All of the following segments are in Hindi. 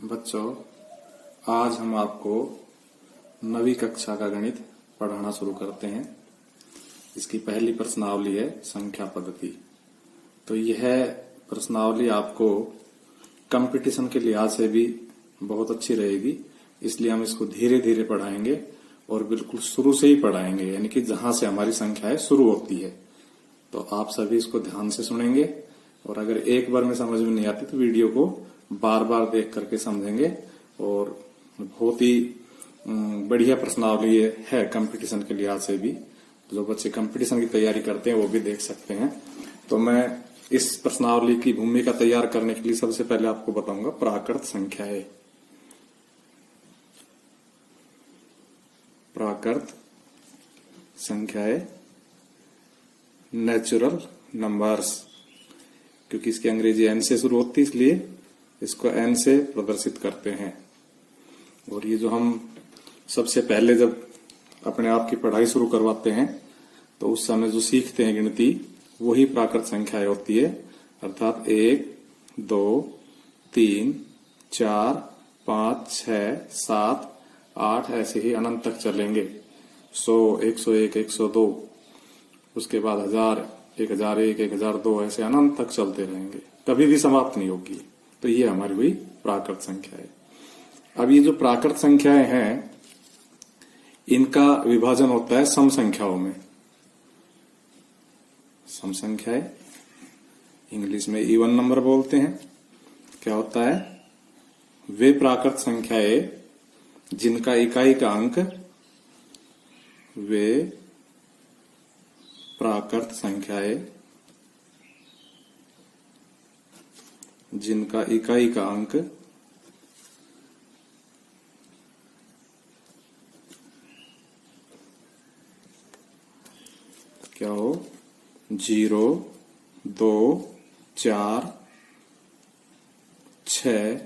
बच्चों, आज हम आपको 9वीं कक्षा का गणित पढ़ाना शुरू करते हैं। इसकी पहली प्रश्नावली है संख्या पद्धति। तो यह प्रश्नावली आपको कंपटीशन के लिहाज से भी बहुत अच्छी रहेगी, इसलिए हम इसको धीरे धीरे पढ़ाएंगे और बिल्कुल शुरू से ही पढ़ाएंगे, यानी कि जहां से हमारी संख्याएं शुरू होती है। तो आप सभी इसको ध्यान से सुनेंगे और अगर एक बार में समझ में नहीं आती तो वीडियो को बार बार देख करके समझेंगे। और बहुत ही बढ़िया प्रश्नावली है कंपटीशन के लिहाज से भी। जो बच्चे कंपटीशन की तैयारी करते हैं वो भी देख सकते हैं। तो मैं इस प्रश्नावली की भूमिका तैयार करने के लिए सबसे पहले आपको बताऊंगा प्राकृत संख्याएं। प्राकृत संख्याएं, नेचुरल नंबर्स, क्योंकि इसकी अंग्रेजी एन से शुरू होती है इसलिए इसको एन से प्रदर्शित करते हैं। और ये जो हम सबसे पहले जब अपने आप की पढ़ाई शुरू करवाते हैं तो उस समय जो सीखते हैं गिनती, वही प्राकृत संख्याएं होती है। अर्थात 1, 2, 3, 4, 5, 6, 7, 8 ऐसे ही अनंत तक चलेंगे। 100, 101, 102, उसके बाद 1000, 1001, 1002 ऐसे अनंत तक चलते रहेंगे, कभी भी समाप्त नहीं होगी। तो ये हमारी हुई प्राकृत संख्या है। अब ये जो प्राकृत संख्याएं हैं, इनका विभाजन होता है सम संख्याओं में। सम संख्याएं इंग्लिश में इवन नंबर बोलते हैं। क्या होता है? वे प्राकृत संख्याएं जिनका इकाई का अंक, वे प्राकृत संख्याएं जिनका इकाई का अंक क्या हो? 0, 2, 4, 6,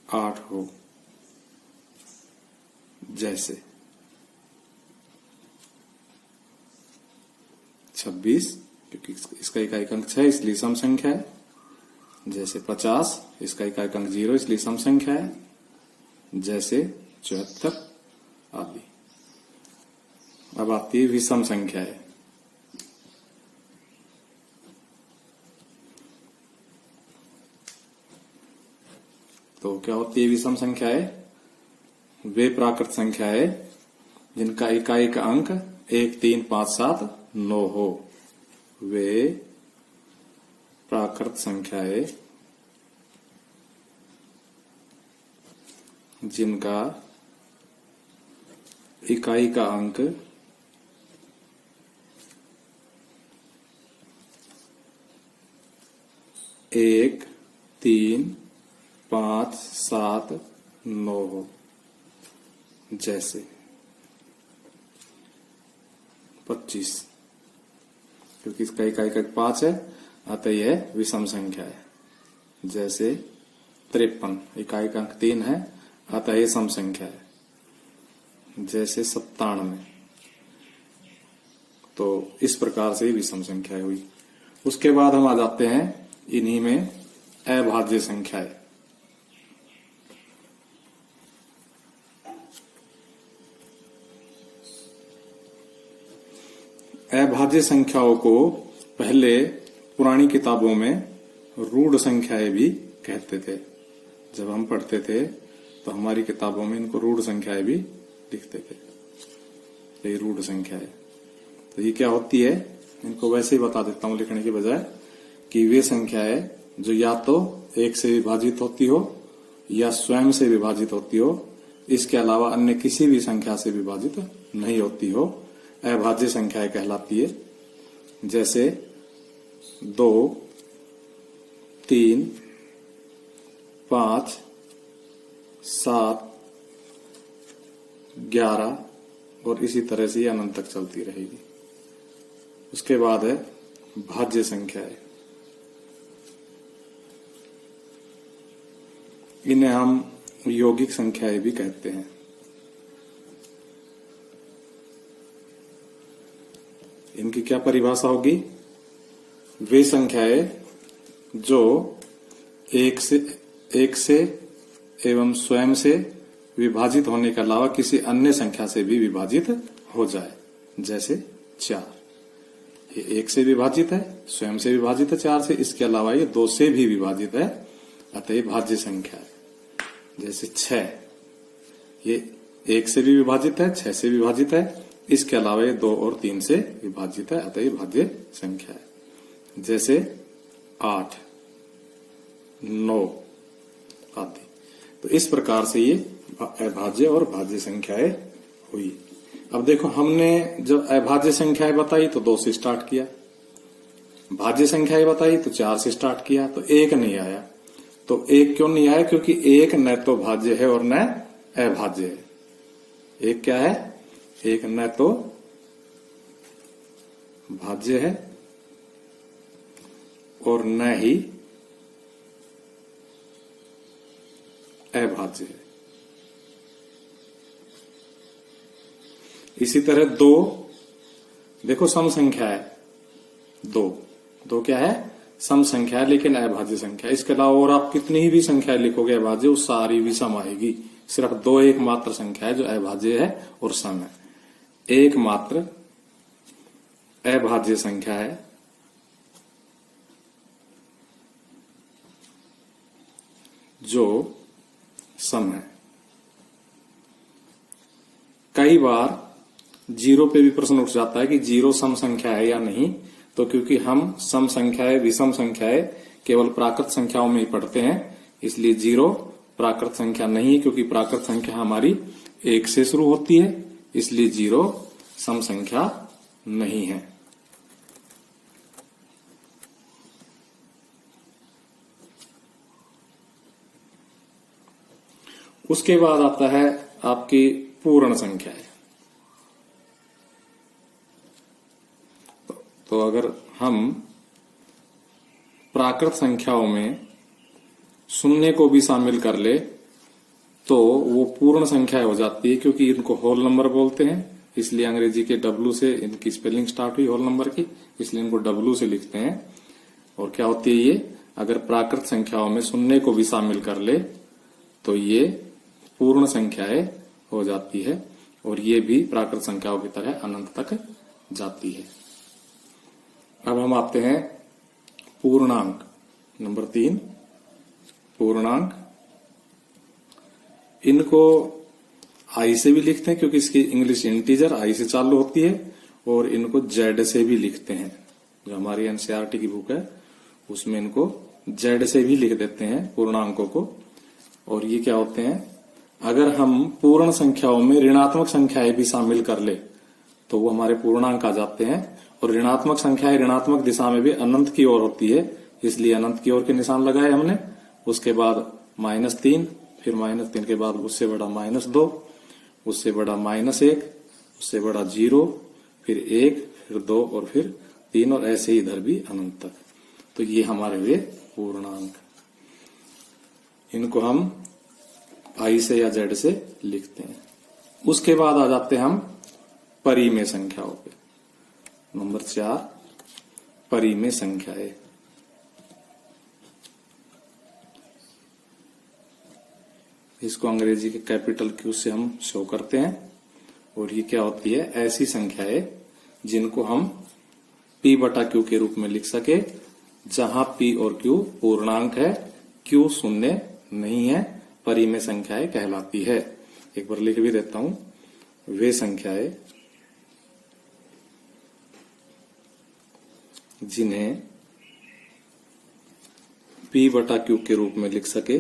8 हो। जैसे 26, क्योंकि इसका इकाई अंक 6 इसलिए सम संख्या है। जैसे 50, इसका इकाई अंक 0 इसलिए सम संख्या है। जैसे 74 आदि। अब आती है विषम संख्या है। तो क्या होती है विषम संख्याएं? वे प्राकृत संख्याएं जिनका इकाई का अंक 1, 3, 5, 7, 9 हो। वे प्राकृत संख्याएं जिनका इकाई का अंक 1, 3, 5, 7, 9 हो। जैसे 25, क्योंकि इसका इकाई का 5 है, अतः यह विषम संख्या है। जैसे 53, इकाई का अंक 3 है, अतः यह सम संख्या है। जैसे 97, तो इस प्रकार से विषम संख्या हुई। उसके बाद हम आ जाते हैं इन्हीं में अभाज्य संख्याएं। अभाज्य संख्याओं को पहले पुरानी किताबों में रूढ़ संख्याएं भी कहते थे। जब हम पढ़ते थे तो हमारी किताबों में इनको रूढ़ संख्याएं भी लिखते थे। ये रूढ़ संख्याएं, तो ये क्या होती है, इनको वैसे ही बता देता हूं लिखने के बजाय, कि वे संख्याएं जो या तो 1 से विभाजित होती हो या स्वयं से विभाजित होती हो, इसके अलावा अन्य किसी भी संख्या से विभाजित नहीं होती हो, अभाज्य संख्याएं कहलाती है। जैसे 2, 3, 5, 7, 11 और इसी तरह से ये अनंत तक चलती रहेगी। उसके बाद है भाज्य संख्याएं। इन्हें हम यौगिक संख्याएं भी कहते हैं। इनकी क्या परिभाषा होगी? वे संख्याएं जो एक से एवं स्वयं से विभाजित होने के अलावा किसी अन्य संख्या से भी विभाजित हो जाए, जैसे 4। ये 1 से विभाजित है, स्वयं से विभाजित है 4 से, इसके अलावा ये 2 से भी विभाजित है, अतः ये भाज्य संख्या है। जैसे 6, ये 1 से भी विभाजित है, 6 से विभाजित है, इसके अलावा ये 2 और 3 से विभाजित है, अतः ये भाज्य संख्या है। जैसे 8, 9 आदि। तो इस प्रकार से ये अभाज्य और भाज्य संख्याएं हुई। अब देखो, हमने जब अभाज्य संख्याएं बताई तो 2 से स्टार्ट किया, भाज्य संख्याएं बताई तो 4 से स्टार्ट किया, तो 1 नहीं आया। तो 1 क्यों नहीं आया? क्योंकि 1 न तो भाज्य है और न अभाज्य है। 1 क्या है? 1 न तो भाज्य है और न ही अभाज्य है। इसी तरह 2, देखो सम संख्या है, 2 क्या है? सम संख्या है, लेकिन अभाज्य संख्या। इसके अलावा और आप कितनी भी संख्या लिखोगे अभाज्य, वो सारी भी सम आएगी। सिर्फ 2 एकमात्र संख्या है जो अभाज्य है और सम है। एकमात्र अभाज्य संख्या है जो सम है। कई बार 0 पे भी प्रश्न उठ जाता है कि 0 सम संख्या है या नहीं। तो क्योंकि हम सम संख्याएं, विषम संख्याएं केवल प्राकृत संख्याओं में ही पढ़ते हैं, इसलिए 0 प्राकृत संख्या नहीं है, क्योंकि प्राकृत संख्या हमारी 1 से शुरू होती है, इसलिए 0 सम संख्या नहीं है। उसके बाद आता है आपकी पूर्ण संख्या है। तो अगर हम प्राकृत संख्याओं में शून्य को भी शामिल कर ले तो वो पूर्ण संख्या हो जाती है, क्योंकि इनको होल नंबर बोलते हैं। इसलिए अंग्रेजी के W से इनकी स्पेलिंग स्टार्ट हुई होल नंबर की, इसलिए इनको W से लिखते हैं। और क्या होती है ये? अगर प्राकृत संख्याओं में शून्य को भी शामिल कर ले तो ये पूर्ण संख्याएं हो जाती है, और ये भी प्राकृत संख्याओं की तरह अनंत तक जाती है। अब हम आते हैं पूर्णांक, नंबर 3 पूर्णांक। इनको आई से भी लिखते हैं, क्योंकि इसकी इंग्लिश इंटीजर आई से चालू होती है, और इनको जेड से भी लिखते हैं। जो हमारी एनसीईआरटी की बुक है उसमें इनको जेड से भी लिख देते हैं पूर्णांकों को। और ये क्या होते हैं? अगर हम पूर्ण संख्याओं में ऋणात्मक संख्याएं भी शामिल कर ले तो वो हमारे पूर्णांक आ जाते हैं। और ऋणात्मक संख्याएं ऋणात्मक दिशा में भी अनंत की ओर होती है, इसलिए अनंत की ओर के निशान लगाए हमने। उसके बाद -3, फिर -3 के बाद उससे बड़ा -2, उससे बड़ा -1, उससे बड़ा 0, फिर 1, फिर 2 और फिर 3, और ऐसे ही इधर भी अनंत तक। तो ये हमारे वे पूर्णांक। इनको हम आई से या जेड से लिखते हैं। उसके बाद आ जाते हैं हम परिमेय संख्याओं पे। नंबर 4 परिमेय संख्याएं। इसको अंग्रेजी के कैपिटल Q से हम शो करते हैं। और ये क्या होती है? ऐसी संख्याएं जिनको हम P/Q के रूप में लिख सके, जहां P और Q पूर्णांक है, Q शून्य नहीं है, परिमेय संख्याएं कहलाती है। एक बार लिख भी देता हूं। वे संख्याएं जिन्हें P/Q के रूप में लिख सके,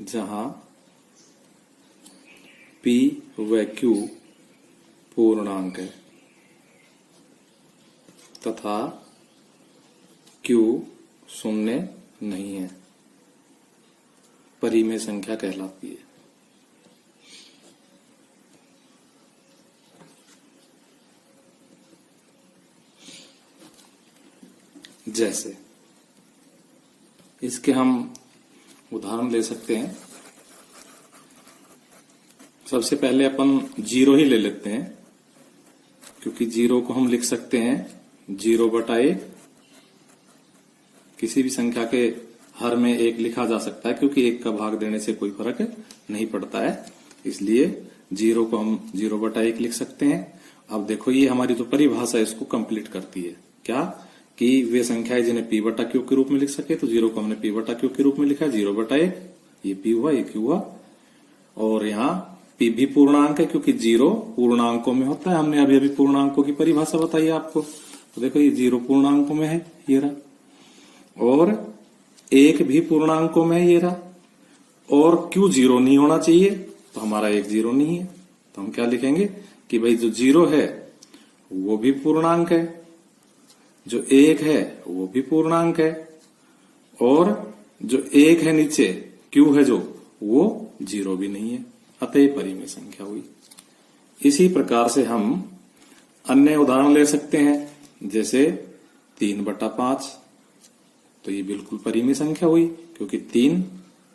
जहां P व Q पूर्णांक है तथा Q शून्य नहीं है, परिमेय संख्या कहलाती है। जैसे इसके हम उदाहरण ले सकते हैं। सबसे पहले अपन 0 ही ले लेते हैं, क्योंकि 0 को हम लिख सकते हैं 0/1। किसी भी संख्या के हर में 1 लिखा जा सकता है, क्योंकि 1 का भाग देने से कोई फर्क नहीं पड़ता है। इसलिए 0 को हम 0/1 लिख सकते हैं। अब देखो, ये हमारी जो परिभाषा है इसको कंप्लीट करती है। क्या कि वे संख्याएं जिन्हें p/q के रूप में लिख सके, तो 0 को हमने p/q के रूप में लिखा 0/1। ये p हुआ, ये q हुआ। और यहाँ p भी पूर्णांक है, क्योंकि 0 पूर्णांकों में होता है। हमने अभी पूर्णांकों की परिभाषा बताई आपको। तो देखो, ये 0 पूर्णांकों में है, ये रहा। और 1 भी पूर्णांकों में है, ये रहा। और q 0 नहीं होना चाहिए, तो हमारा 1 0 नहीं है। तो हम क्या लिखेंगे कि भाई जो 0 है वो भी पूर्णांक है, जो 1 है वो भी पूर्णांक है, और जो 1 है नीचे q है जो, वो 0 भी नहीं है। अतः परिमेय संख्या हुई। इसी प्रकार से हम अन्य उदाहरण ले सकते हैं, जैसे 3/5। तो ये बिल्कुल परिमेय संख्या हुई, क्योंकि 3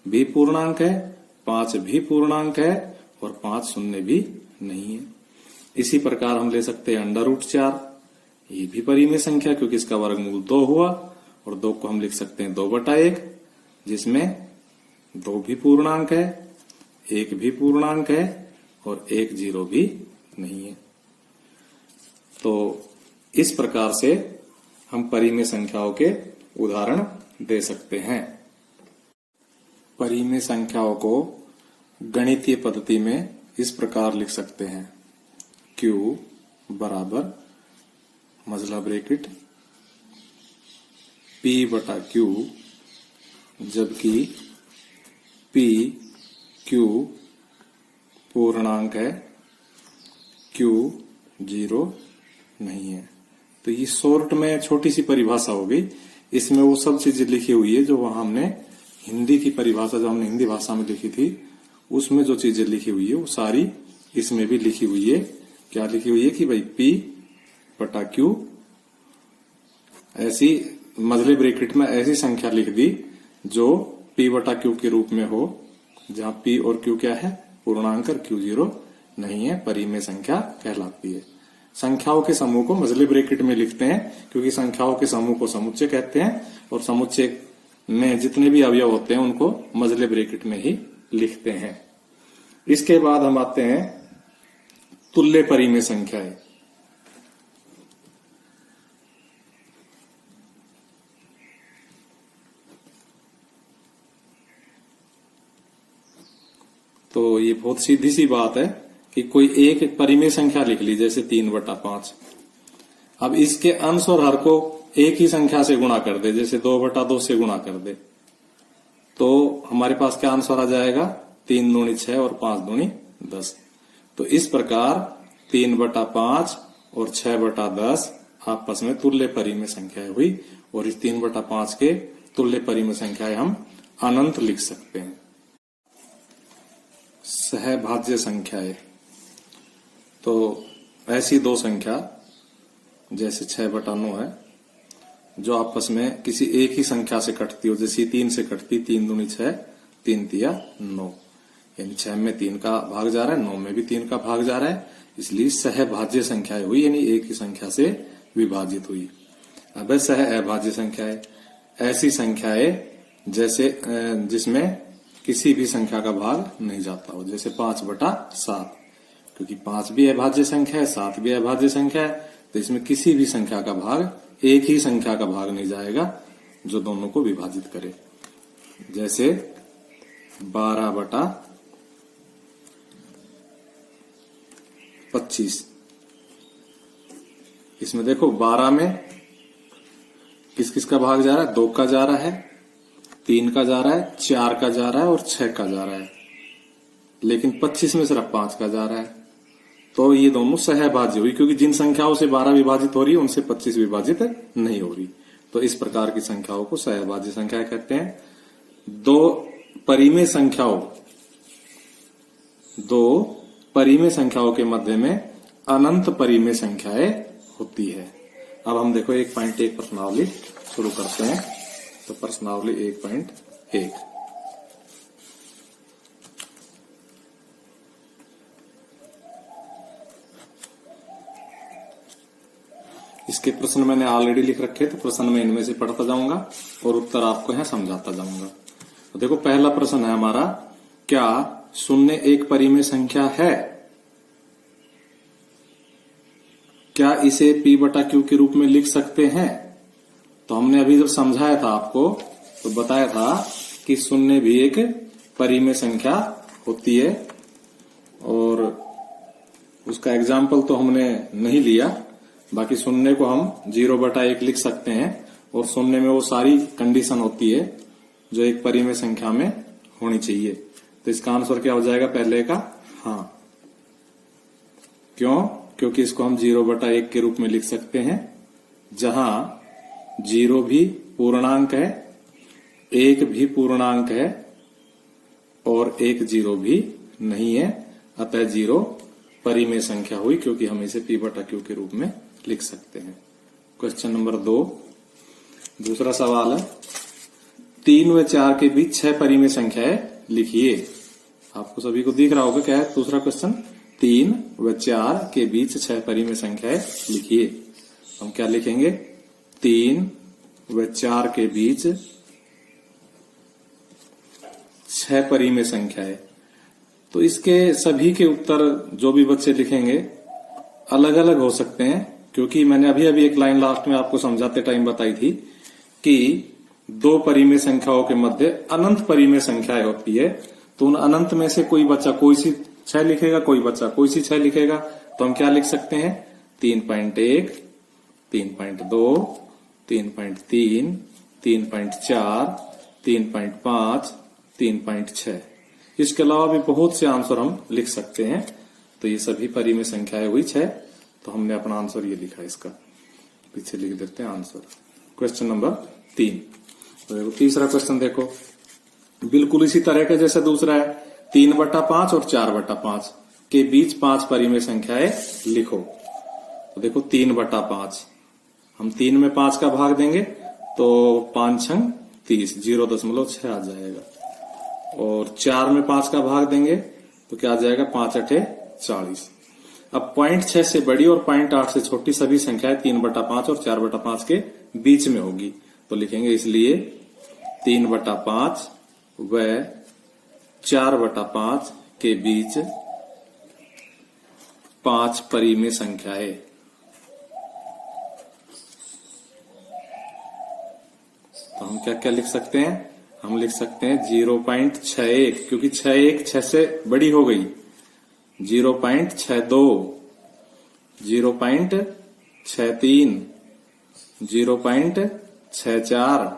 भी पूर्णांक है, 5 भी पूर्णांक है, और 5 शून्य भी नहीं है। इसी प्रकार हम ले सकते हैं √4। ये भी परिमेय संख्या, क्योंकि इसका वर्गमूल 2 हुआ, और 2 को हम लिख सकते हैं 2/1, जिसमें 2 भी पूर्णांक है, 1 भी पूर्णांक है, और 1 0 भी नहीं है। तो इस प्रकार से हम परिमेय संख्याओं के उदाहरण दे सकते हैं। परिमेय संख्याओं को गणितीय पद्धति में इस प्रकार लिख सकते हैं। q बराबर मजला ब्रैकेट p/q, जबकि p q पूर्णांक है, q 0 नहीं है। तो ये शॉर्ट में छोटी सी परिभाषा हो गई। इसमें वो सब चीजें लिखी हुई है जो वहां हमने हिंदी की परिभाषा, जो हमने हिंदी भाषा में लिखी थी, उसमें जो चीजें लिखी हुई है वो सारी इसमें भी लिखी हुई है। क्या लिखी हुई है कि भाई p/q, ऐसी मजले ब्रैकेट में ऐसी संख्या लिख दी जो p/q के रूप में हो, जहां p और q क्या है, पूर्णांक, और q 0 नहीं है, परिमेय संख्या कहलाती है। संख्याओं के समूह को मजले ब्रैकेट में लिखते हैं, क्योंकि संख्याओं के समूह को समुच्चय कहते हैं, और समुच्चय में जितने भी अवयव होते हैं उनको मजले ब्रैकेट में ही लिखते हैं। इसके बाद हम आते हैं तुल्य परिमेय संख्याएं। तो ये बहुत सीधी सी बात है कि कोई एक परिमेय संख्या लिख ली, जैसे 3/5। अब इसके अंश और हर को एक ही संख्या से गुणा कर दे, जैसे 2/2 से गुणा कर दे, तो हमारे पास क्या आंसर आ जाएगा, 3 दूनी 6 और 5 दूनी 10। तो इस प्रकार 3/5 और 6/10 आपस में तुल्य परिमेय संख्याएं हुई, और इस 3/5 के तुल्य परिमेय संख्याएं हम अनंत लिख सकते हैं। सहभाज्य संख्याएं, तो ऐसी दो संख्या जैसे 6/9 है, जो आपस में किसी एक ही संख्या से कटती हो, जैसे 3 से कटती, 3 दूनी 6, 3 तिया 9, यानी 6 में 3 का भाग जा रहा है, 9 में भी 3 का भाग जा रहा है, इसलिए सहभाज्य संख्याएं हुई, यानी एक ही संख्या से विभाजित हुई। अब सह अभाज्य संख्याएं, ऐसी संख्याएं जैसे जिसमें किसी भी संख्या का भाग नहीं जाता हो, जैसे 5/7, क्योंकि 5 भी अभाज्य संख्या है, 7 भी अभाज्य संख्या है, तो इसमें किसी भी संख्या का भाग, एक ही संख्या का भाग नहीं जाएगा जो दोनों को विभाजित करे। जैसे 12/25, इसमें देखो 12 में किस किस का भाग जा रहा है, 2 का जा रहा है, 3 का जा रहा है, 4 का जा रहा है और 6 का जा रहा है, लेकिन 25 में सिर्फ 5 का जा रहा है। तो ये दोनों सहभाज्य हुई, क्योंकि जिन संख्याओं से 12 विभाजित हो रही है उनसे 25 विभाजित नहीं हो रही। तो इस प्रकार की संख्याओं को सहभाज्य संख्या कहते हैं। दो परिमेय संख्याओं के मध्य में अनंत परिमेय संख्याएं होती है। अब हम देखो 1.1 प्रश्नावली शुरू करते हैं। तो प्रश्नावली 1.1, इसके प्रश्न मैंने ऑलरेडी लिख रखे, तो प्रश्न में इनमें से पढ़ता जाऊंगा और उत्तर आपको यहाँ समझाता जाऊंगा। तो देखो पहला प्रश्न है हमारा, क्या शून्य एक परिमेय संख्या है? क्या इसे P बटा Q के रूप में लिख सकते हैं? तो हमने अभी जब समझाया था आपको तो बताया था कि शून्य भी एक परिमेय संख्या होती है, और उसका एग्जाम्पल तो हमने नहीं लिया। बाकी शून्य को हम 0/1 लिख सकते हैं, और शून्य में वो सारी कंडीशन होती है जो एक परिमेय संख्या में होनी चाहिए। तो इसका आंसर क्या हो जाएगा पहले का? हाँ। क्यों? क्योंकि इसको हम 0/1 के रूप में लिख सकते हैं, जहां 0 भी पूर्णांक है, 1 भी पूर्णांक है और 1 0 भी नहीं है। अतः 0 परिमेय संख्या हुई, क्योंकि हम इसे P बटा Q के रूप में लिख सकते हैं। क्वेश्चन नंबर 2, दूसरा सवाल है, 3 व 4 के बीच 6 परिमेय संख्याएं लिखिए। आपको सभी को दिख रहा होगा क्या है दूसरा क्वेश्चन? 3 व 4 के बीच 6 परिमेय संख्याएं लिखिए। हम क्या लिखेंगे? 3 व 4 के बीच 6 परिमेय संख्याएं। तो इसके सभी के उत्तर जो भी बच्चे लिखेंगे अलग अलग हो सकते हैं, क्योंकि मैंने अभी अभी एक लाइन लास्ट में आपको समझाते टाइम बताई थी कि 2 परिमेय संख्याओं के मध्य अनंत परिमेय संख्याएं होती है। तो उन अनंत में से कोई बच्चा कोई सी 6 लिखेगा, कोई बच्चा कोई सी 6 लिखेगा। तो हम क्या लिख सकते हैं? 3.1, 3.2, 3.3, 3.4, 3.5, 3.6। इसके अलावा भी बहुत से आंसर हम लिख सकते हैं। तो ये सभी परिमेय संख्याएं हुई 6। तो हमने अपना आंसर ये लिखा, इसका पीछे लिख देते हैं आंसर। Question number 3। तो देखो तीसरा क्वेश्चन देखो, बिल्कुल इसी तरह का जैसे दूसरा है, 3/5 और 4/5 के बीच 5 परिमेय संख्याएं लिखो। तो देखो 3/5, हम 3 में 5 का भाग देंगे तो 5 छंग 30, 0.6 आ जाएगा। और 4 में 5 का भाग देंगे तो क्या आ जाएगा? 5 8 40। अब 0.6 से बड़ी और 0.8 से छोटी सभी संख्याएं 3/5 और 4/5 के बीच में होगी। तो लिखेंगे इसलिए 3/5 व 4/5 के बीच 5 परिमेय संख्याएं। तो हम क्या क्या लिख सकते हैं? हम लिख सकते हैं 0.61, क्योंकि 61 6 से बड़ी हो गई। 0.62, 0.63, 0.64,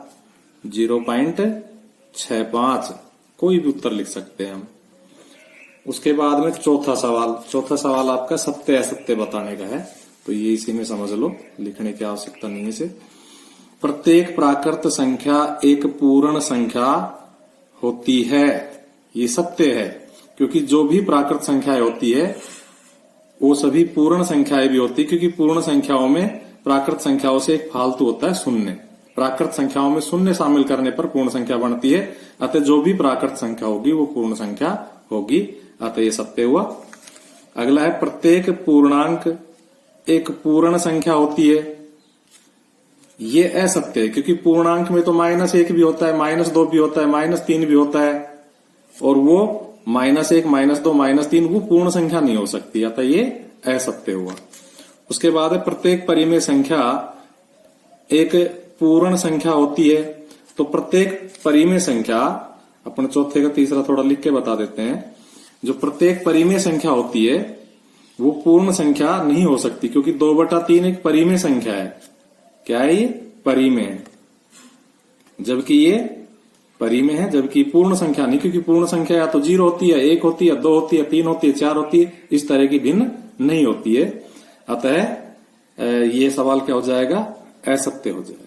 0.65, कोई भी उत्तर लिख सकते हैं हम। उसके बाद में चौथा सवाल आपका सत्य असत्य बताने का है। तो ये इसी में समझ लो, लिखने की आवश्यकता नहीं है इसे। प्रत्येक प्राकृत संख्या एक पूर्ण संख्या होती है। ये सत्य है, क्योंकि जो भी प्राकृत संख्याएं होती है वो सभी पूर्ण संख्याएं भी होती है, क्योंकि पूर्ण संख्याओं में प्राकृत संख्याओं से एक फालतू होता है शून्य। प्राकृत संख्याओं में शून्य शामिल करने पर पूर्ण संख्या बनती है। अतः जो भी प्राकृत संख्या होगी वो पूर्ण संख्या होगी। अतः ये सत्य हुआ। अगला है, प्रत्येक पूर्णांक एक पूर्ण संख्या होती है। ये असत्य है, क्योंकि पूर्णांक में तो -1 भी होता है, -2 भी होता है, -3 भी होता है, और वो -1, -2, -3 वो पूर्ण संख्या नहीं हो सकती। अतः ये असत्य हुआ। उसके बाद है, प्रत्येक परिमेय संख्या एक पूर्ण संख्या होती है। तो प्रत्येक परिमेय संख्या, अपन चौथे का तीसरा थोड़ा लिख के बता देते हैं, जो प्रत्येक परिमेय संख्या होती है वो पूर्ण संख्या नहीं हो सकती, क्योंकि 2/3 एक परिमेय संख्या है। क्या है ये? परिमेय है, जबकि ये परिमेय है, जबकि पूर्ण संख्या नहीं, क्योंकि पूर्ण संख्या या तो 0 होती है, 1 होती है, 2 होती है, 3 होती है, 4 होती है, इस तरह की भिन्न नहीं होती है। अतः ये सवाल क्या हो जाएगा? असत्य हो जाएगा।